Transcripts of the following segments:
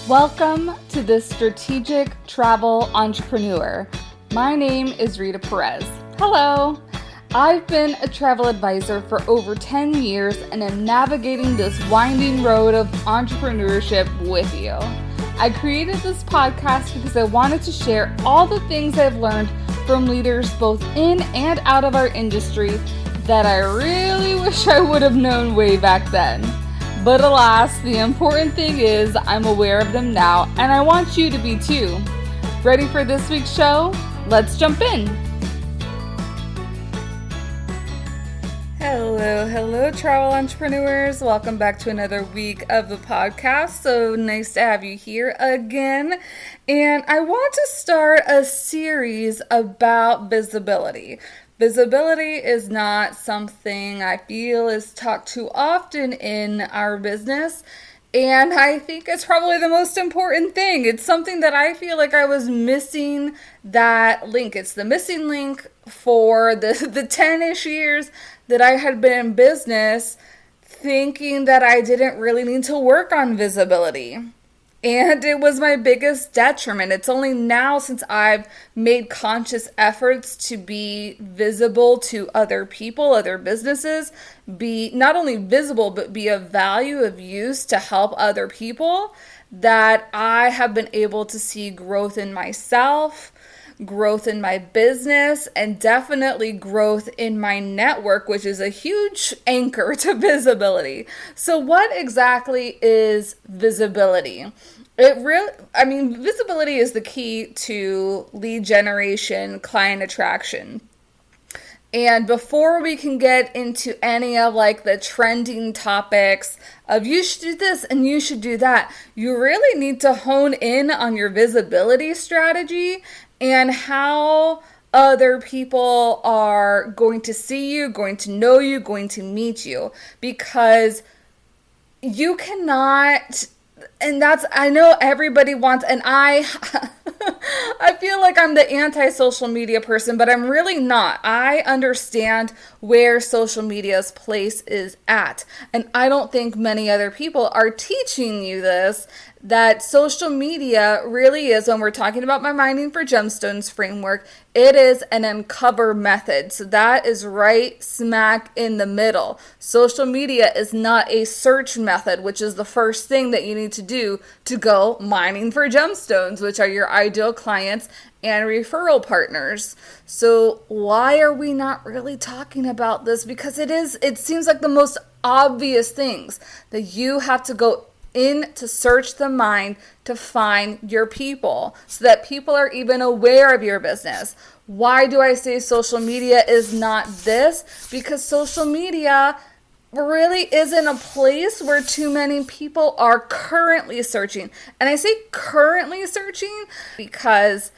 Welcome to the Strategic Travel Entrepreneur. My name is Rita Perez. Hello. I've been a travel advisor for over 10 years and am navigating this winding road of entrepreneurship with you. I created this podcast because I wanted to share all the things I've learned from leaders both in and out of our industry that I really wish I would have known way back then. But alas, the important thing is I'm aware of them now, and I want you to be too. Ready for this week's show? Let's jump in. Hello, travel entrepreneurs. Welcome back to another week of the podcast. So nice to have you here again. And I want to start a series about visibility. Visibility is not something I feel is talked too often in our business, and I think it's probably the most important thing. It's something that I feel like I was missing that link. It's the missing link for the 10-ish years that I had been in business, thinking that I didn't really need to work on visibility. And it was my biggest detriment. It's only now since I've made conscious efforts to be visible to other people, other businesses, be not only visible, but be of value, of use to help other people, that I have been able to see growth in myself, growth in my business, and definitely growth in my network, which is a huge anchor to visibility. So what exactly is visibility? Visibility is the key to lead generation, client attraction. And before we can get into any of the trending topics of you should do this and you should do that, you really need to hone in on your visibility strategy and how other people are going to see you, going to know you, going to meet you. Because you cannot, and I know everybody wants, and I feel like I'm the anti-social media person, but I'm really not. I understand where social media's place is at. And I don't think many other people are teaching you this, that social media really is, when we're talking about my Mining for Gemstones framework, it is an uncover method. So that is right smack in the middle. Social media is not a search method, which is the first thing that you need to do to go mining for gemstones, which are your ideal clients and referral partners. So why are we not really talking about this? Because it seems like the most obvious things that you have to go in to search the mind to find your people so that people are even aware of your business. Why do I say social media is not this? Because social media really isn't a place where too many people are currently searching. And I say currently searching because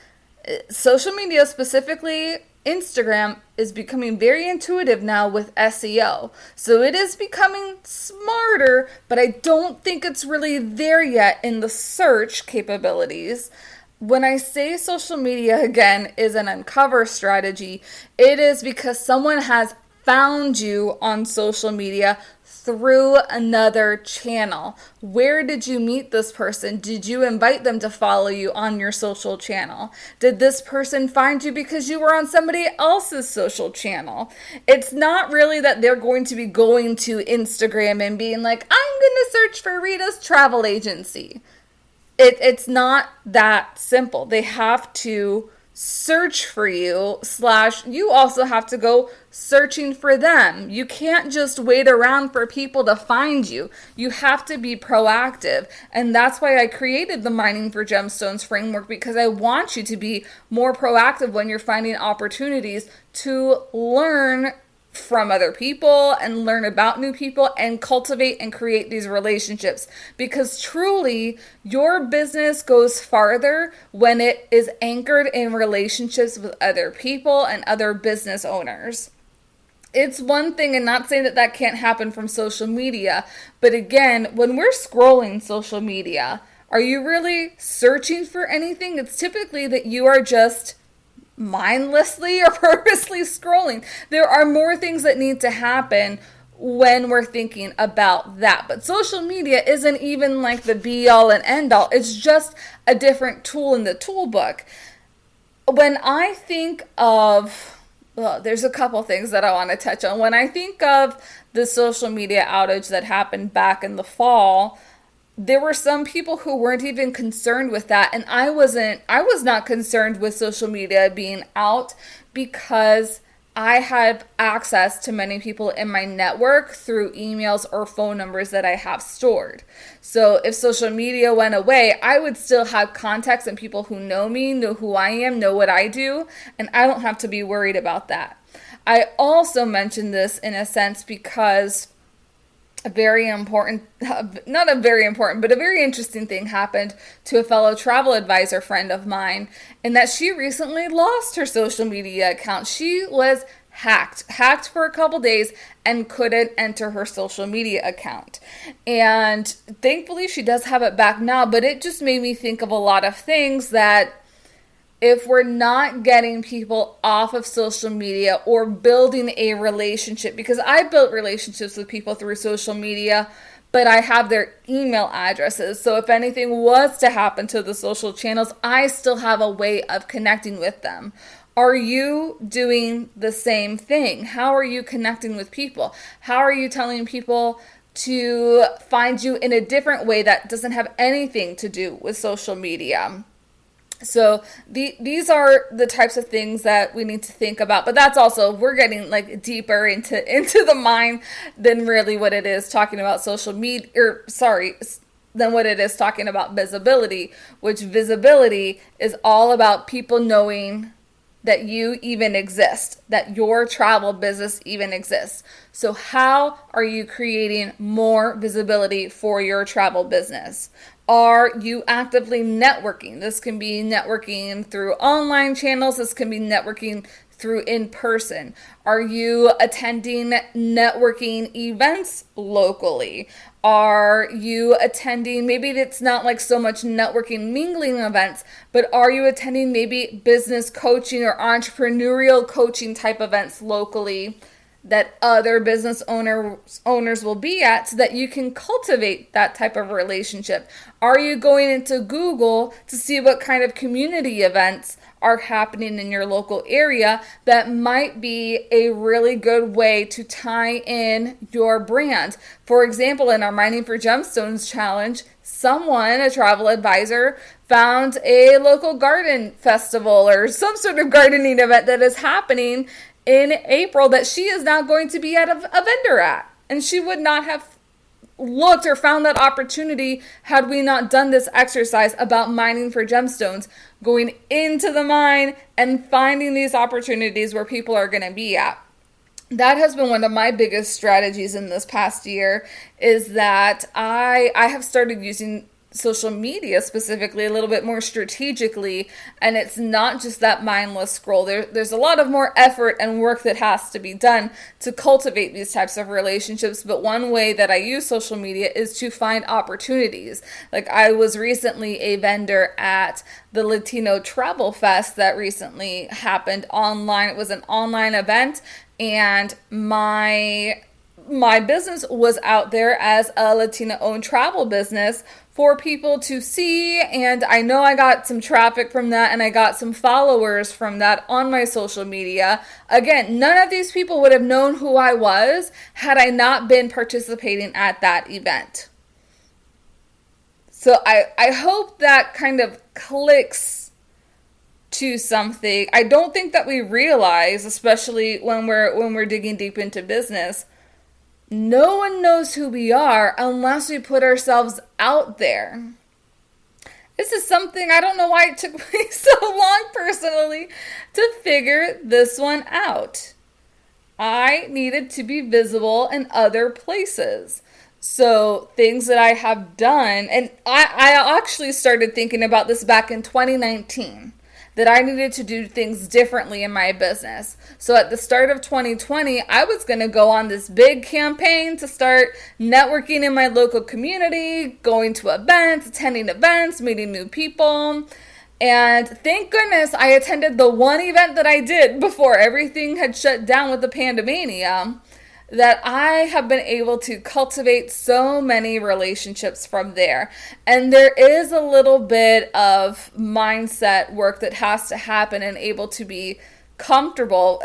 social media, specifically Instagram, is becoming very intuitive now with SEO. So it is becoming smarter, but I don't think it's really there yet in the search capabilities. When I say social media, again, is an uncover strategy, it is because someone has found you on social media through another channel. Where did you meet this person? Did you invite them to follow you on your social channel? Did this person find you because you were on somebody else's social channel? It's not really that they're going to be going to Instagram and being like, I'm going to search for Rita's travel agency. It's not that simple. They have to search for you / you also have to go searching for them. You can't just wait around for people to find you. You have to be proactive. And that's why I created the Mining for Gemstones framework, because I want you to be more proactive when you're finding opportunities to learn from other people and learn about new people and cultivate and create these relationships, because truly your business goes farther when it is anchored in relationships with other people and other business owners. It's one thing, and not saying that can't happen from social media, but again, when we're scrolling social media, are you really searching for anything? It's typically that you are just mindlessly or purposely scrolling. There are more things that need to happen when we're thinking about that. But social media isn't even like the be all and end all. It's just a different tool in the toolbook. When I think of, well, there's a couple things that I want to touch on. When I think of the social media outage that happened back in the fall, there were some people who weren't even concerned with that. And I was not concerned with social media being out because I have access to many people in my network through emails or phone numbers that I have stored. So if social media went away, I would still have contacts and people who know me, know who I am, know what I do, and I don't have to be worried about that. I also mentioned this in a sense because a very interesting thing happened to a fellow travel advisor friend of mine, in that she recently lost her social media account. She was hacked for a couple days and couldn't enter her social media account. And thankfully she does have it back now, but it just made me think of a lot of things that if we're not getting people off of social media or building a relationship, because I built relationships with people through social media, but I have their email addresses. So if anything was to happen to the social channels, I still have a way of connecting with them. Are you doing the same thing? How are you connecting with people? How are you telling people to find you in a different way that doesn't have anything to do with social media? So these are the types of things that we need to think about. But that's also, we're getting like deeper into the mind than really what it is talking about social media, than what it is talking about visibility, which visibility is all about people knowing that you even exist, that your travel business even exists. So how are you creating more visibility for your travel business? Are you actively networking? This can be networking through online channels. This can be networking through in person. Are you attending networking events locally? Are you attending, maybe it's not like so much networking mingling events, but are you attending maybe business coaching or entrepreneurial coaching type events locally that other business owners will be at, so that you can cultivate that type of relationship? Are you going into Google to see what kind of community events are happening in your local area that might be a really good way to tie in your brand? For example, in our Mining for Gemstones challenge, a travel advisor, found a local garden festival or some sort of gardening event that is happening in April that she is now going to be at a vendor at. And she would not have looked or found that opportunity had we not done this exercise about mining for gemstones, going into the mine and finding these opportunities where people are going to be at. That has been one of my biggest strategies in this past year, is that I have started using social media specifically a little bit more strategically, and it's not just that mindless scroll. There's a lot of more effort and work that has to be done to cultivate these types of relationships, but one way that I use social media is to find opportunities. Like, I was recently a vendor at the Latino Travel Fest that recently happened online. It was an online event, and my business was out there as a Latina-owned travel business for people to see, and I know I got some traffic from that, and I got some followers from that on my social media. Again, none of these people would have known who I was had I not been participating at that event. So I hope that kind of clicks to something. I don't think that we realize, especially when we're digging deep into business, no one knows who we are unless we put ourselves out there. This is something, I don't know why it took me so long personally to figure this one out. I needed to be visible in other places. So things that I have done, and I actually started thinking about this back in 2019. That I needed to do things differently in my business. So at the start of 2020, I was going to go on this big campaign to start networking in my local community, going to events, attending events, meeting new people. And thank goodness I attended the one event that I did before everything had shut down with the pandemania. that I have been able to cultivate so many relationships from there. And there is a little bit of mindset work that has to happen and able to be comfortable.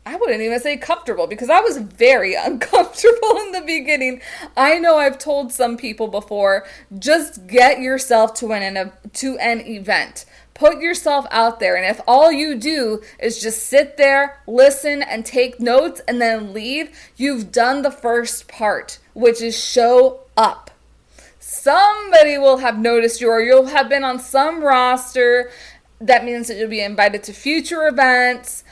I wouldn't even say comfortable because I was very uncomfortable in the beginning. I know I've told some people before, just get yourself to an event. Put yourself out there. And if all you do is just sit there, listen, and take notes and then leave, you've done the first part, which is show up. Somebody will have noticed you, or you'll have been on some roster. That means that you'll be invited to future events.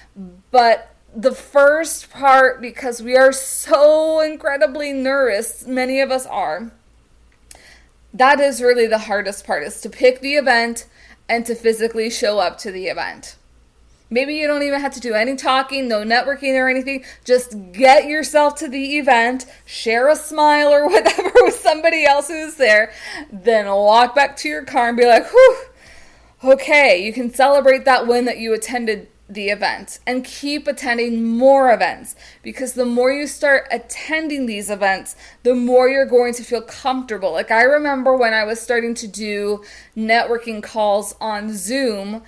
But the first part, because we are so incredibly nervous, many of us are, that is really the hardest part, is to pick the event and to physically show up to the event. Maybe you don't even have to do any talking, no networking or anything. Just get yourself to the event, share a smile or whatever with somebody else who's there, then walk back to your car and be like, whew, okay, you can celebrate that win that you attended the event and keep attending more events, because the more you start attending these events, the more you're going to feel comfortable. Like I remember when I was starting to do networking calls on Zoom,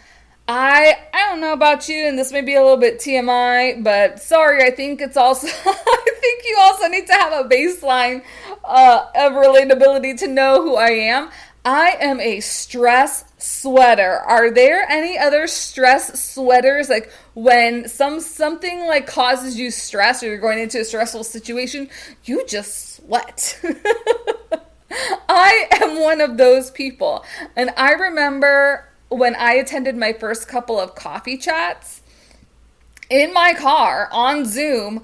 I don't know about you, and this may be a little bit TMI, but sorry, I think it's also, I think you also need to have a baseline of relatability to know who I am. I am a stress sweater. Are there any other stress sweaters? Like when something like causes you stress, or you're going into a stressful situation, you just sweat. I am one of those people. And I remember when I attended my first couple of coffee chats in my car on Zoom,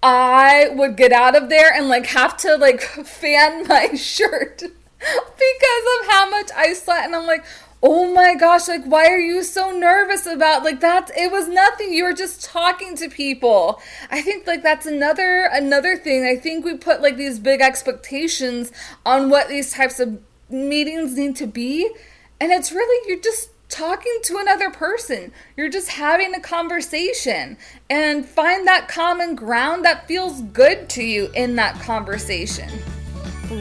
I would get out of there and like have to like fan my shirt because of how much I sweat. And I'm like, oh my gosh, like, why are you so nervous about, like, that? It was nothing. You were just talking to people. I think, like, that's another thing. I think we put, like, these big expectations on what these types of meetings need to be. And it's really, you're just talking to another person. You're just having a conversation, and find that common ground that feels good to you in that conversation.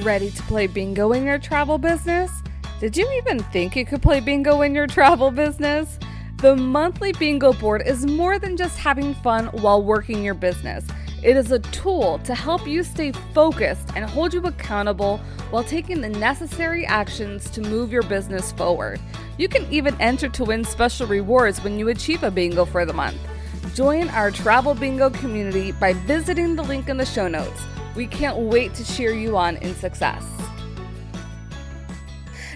Ready to play bingo in your travel business? Did you even think you could play bingo in your travel business? The monthly bingo board is more than just having fun while working your business. It is a tool to help you stay focused and hold you accountable while taking the necessary actions to move your business forward. You can even enter to win special rewards when you achieve a bingo for the month. Join our travel bingo community by visiting the link in the show notes. We can't wait to cheer you on in success.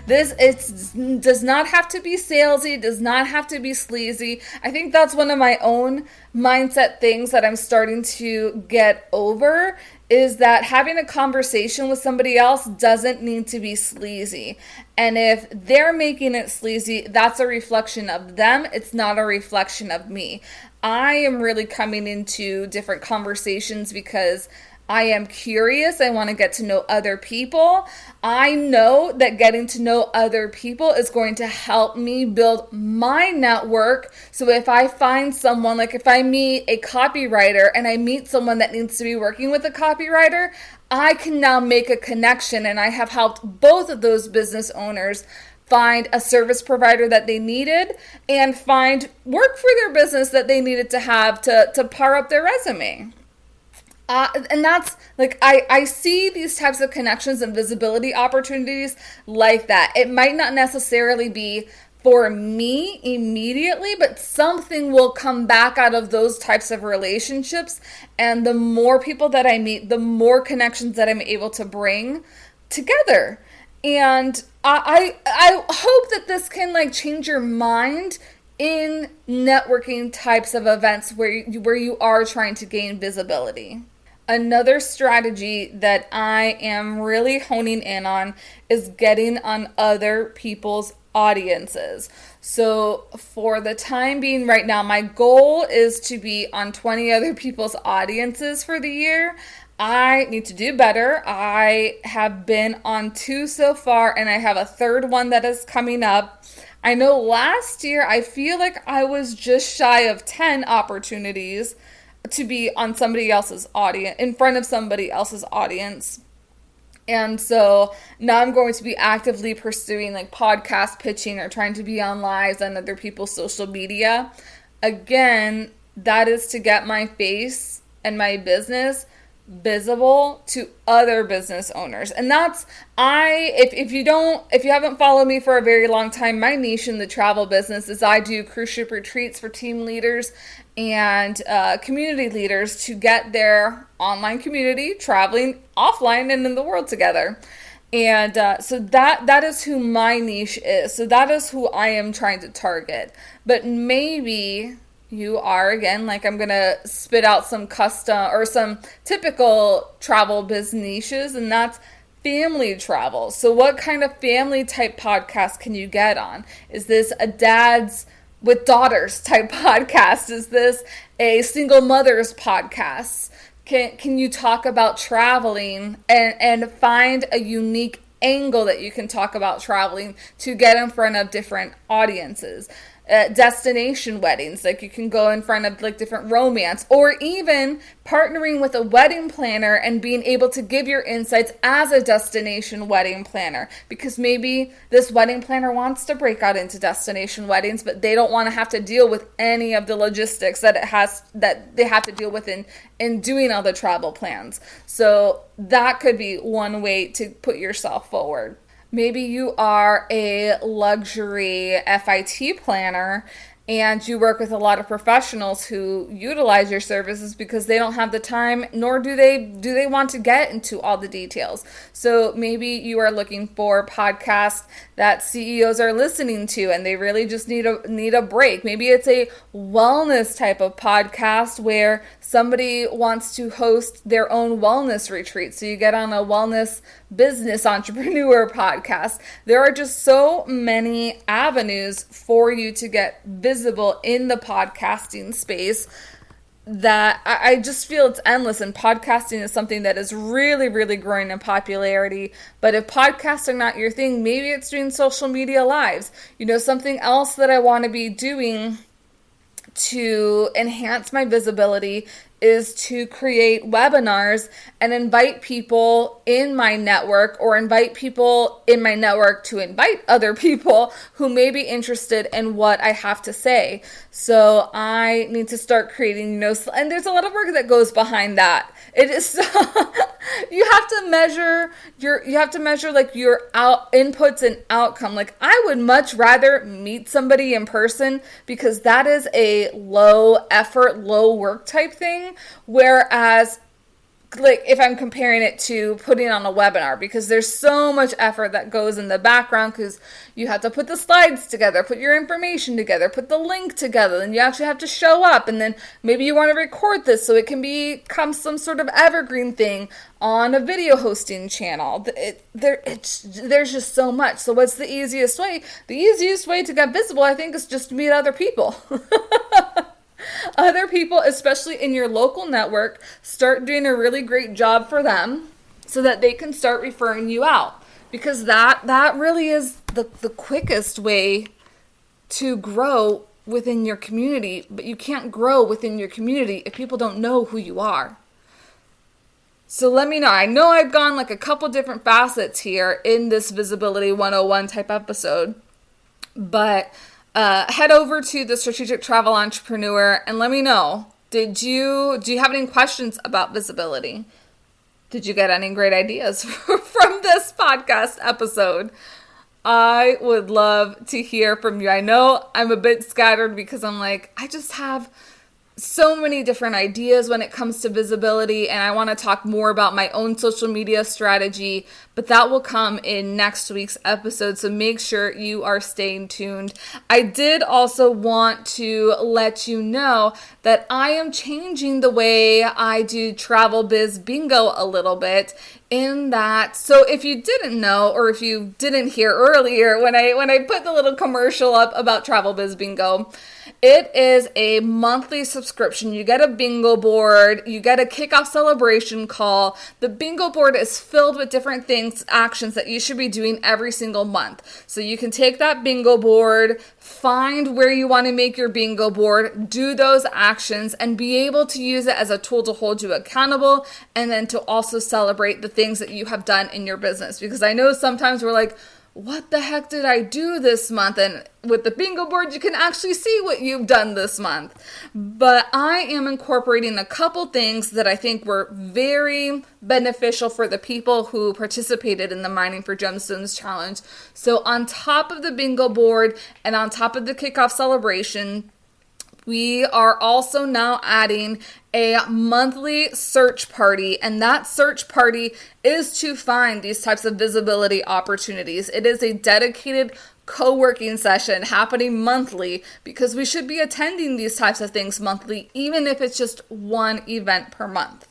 It does not have to be salesy, does not have to be sleazy. I think that's one of my own mindset things that I'm starting to get over, is that having a conversation with somebody else doesn't need to be sleazy. And if they're making it sleazy, that's a reflection of them. It's not a reflection of me. I am really coming into different conversations because I am curious. I want to get to know other people. I know that getting to know other people is going to help me build my network. So if I find someone, like if I meet a copywriter and I meet someone that needs to be working with a copywriter, I can now make a connection. And I have helped both of those business owners find a service provider that they needed and find work for their business that they needed to have to par up their resume. And that's like, I see these types of connections and visibility opportunities like that. It might not necessarily be for me immediately, but something will come back out of those types of relationships. And the more people that I meet, the more connections that I'm able to bring together. And I hope that this can like change your mind in networking types of events where you are trying to gain visibility. Another strategy that I am really honing in on is getting on other people's audiences. So for the time being right now, my goal is to be on 20 other people's audiences for the year. I need to do better. I have been on 2 so far, and I have a third one that is coming up. I know last year, I feel like I was just shy of 10 opportunities. to be on somebody else's audience, in front of somebody else's audience. And so now I'm going to be actively pursuing like podcast pitching or trying to be on lives on other people's social media. Again, that is to get my face and my business visible to other business owners. And that's, if you haven't followed me for a very long time, my niche in the travel business is I do cruise ship retreats for team leaders and community leaders to get their online community traveling offline and in the world together. And so that is who my niche is. So that is who I am trying to target. But maybe you are, again, like I'm going to spit out some custom or some typical travel biz niches, and that's family travel. So what kind of family type podcast can you get on? Is this a dads with daughters type podcast? Is this a single mothers podcast? Can you talk about traveling and find a unique angle that you can talk about traveling to get in front of different audiences? Destination weddings, like you can go in front of like different romance, or even partnering with a wedding planner and being able to give your insights as a destination wedding planner, because maybe this wedding planner wants to break out into destination weddings, but they don't want to have to deal with any of the logistics that they have to deal with in doing all the travel plans. So that could be one way to put yourself forward. Maybe you are a luxury FIT planner and you work with a lot of professionals who utilize your services because they don't have the time, nor do they want to get into all the details. So maybe you are looking for podcasts that CEOs are listening to and they really just need a break. Maybe it's a wellness type of podcast where somebody wants to host their own wellness retreat. So you get on a wellness business entrepreneur podcast. There are just so many avenues for you to get visible in the podcasting space that I just feel it's endless. And podcasting is something that is really, really growing in popularity. But if podcasts are not your thing, maybe it's doing social media lives. Something else that I want to be doing to enhance my visibility is to create webinars and invite people in my network, or invite people in my network to invite other people who may be interested in what I have to say. So I need to start creating, and there's a lot of work that goes behind that. It is you have to measure like your inputs and outcome. Like I would much rather meet somebody in person because that is a low effort, low work type thing. Whereas like if I'm comparing it to putting on a webinar, because there's so much effort that goes in the background, because you have to put the slides together, put your information together, put the link together, then you actually have to show up, and then maybe you want to record this so it can become some sort of evergreen thing on a video hosting channel. There's just so much. So what's the easiest way? The easiest way to get visible, I think, is just to meet other people. Other people, especially in your local network, start doing a really great job for them so that they can start referring you out. Because that really is the quickest way to grow within your community. But you can't grow within your community if people don't know who you are. So let me know. I know I've gone like a couple different facets here in this Visibility 101 type episode. But head over to the Strategic Travel Entrepreneur and let me know, do you have any questions about visibility? Did you get any great ideas from this podcast episode? I would love to hear from you. I know I'm a bit scattered because I'm like, I just have so many different ideas when it comes to visibility, and I want to talk more about my own social media strategy, but that will come in next week's episode, so make sure you are staying tuned. I did also want to let you know that I am changing the way I do Travel Biz Bingo a little bit, in that, so if you didn't know, or if you didn't hear earlier when I put the little commercial up about Travel Biz Bingo, It is a monthly subscription. You get a bingo board, you get a kickoff celebration call. The bingo board is filled with different things, actions that you should be doing every single month. So you can take that bingo board, find where you want to make your bingo board, do those actions, and be able to use it as a tool to hold you accountable, and then to also celebrate the things that you have done in your business. Because I know sometimes we're like, what the heck did I do this month? And with the bingo board, you can actually see what you've done this month. But I am incorporating a couple things that I think were very beneficial for the people who participated in the Mining for Gemstones Challenge. So on top of the bingo board and on top of the kickoff celebration, we are also now adding a monthly search party, and that search party is to find these types of visibility opportunities. It is a dedicated co-working session happening monthly because we should be attending these types of things monthly, even if it's just one event per month.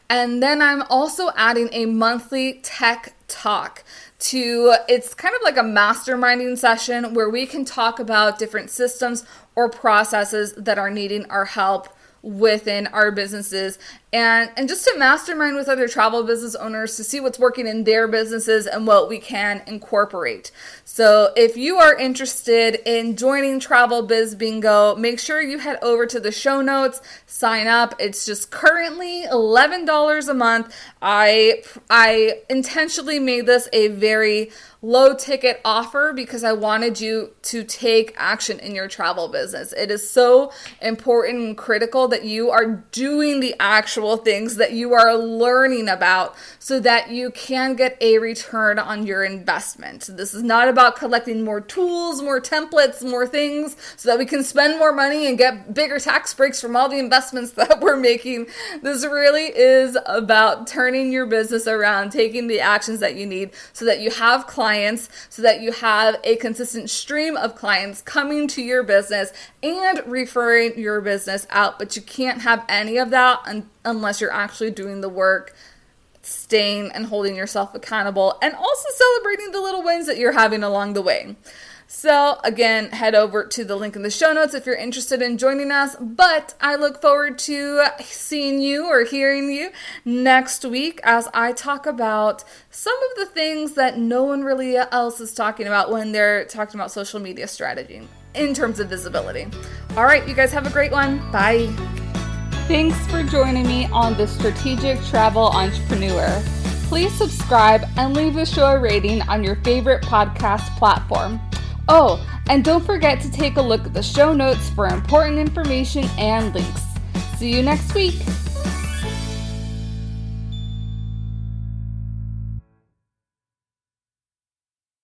And then I'm also adding a monthly tech talk it's kind of like a masterminding session where we can talk about different systems or processes that are needing our help within our businesses, and just to mastermind with other travel business owners to see what's working in their businesses and what we can incorporate. So if you are interested in joining Travel Biz Bingo, make sure you head over to the show notes, sign up. It's just currently $11 a month. I intentionally made this a very low ticket offer because I wanted you to take action in your travel business. It is so important and critical that you are doing the actual things that you are learning about so that you can get a return on your investment. This is not about collecting more tools, more templates, more things so that we can spend more money and get bigger tax breaks from all the investments that we're making. This really is about turning your business around, taking the actions that you need so that you have clients, so that you have a consistent stream of clients coming to your business and referring your business out. But you can't have any of that unless you're actually doing the work, staying and holding yourself accountable, and also celebrating the little wins that you're having along the way. So again, head over to the link in the show notes if you're interested in joining us, but I look forward to seeing you or hearing you next week as I talk about some of the things that no one really else is talking about when they're talking about social media strategy in terms of visibility. All right, you guys have a great one. Bye. Thanks for joining me on The Strategic Travel Entrepreneur. Please subscribe and leave a show rating on your favorite podcast platform. Oh, and don't forget to take a look at the show notes for important information and links. See you next week.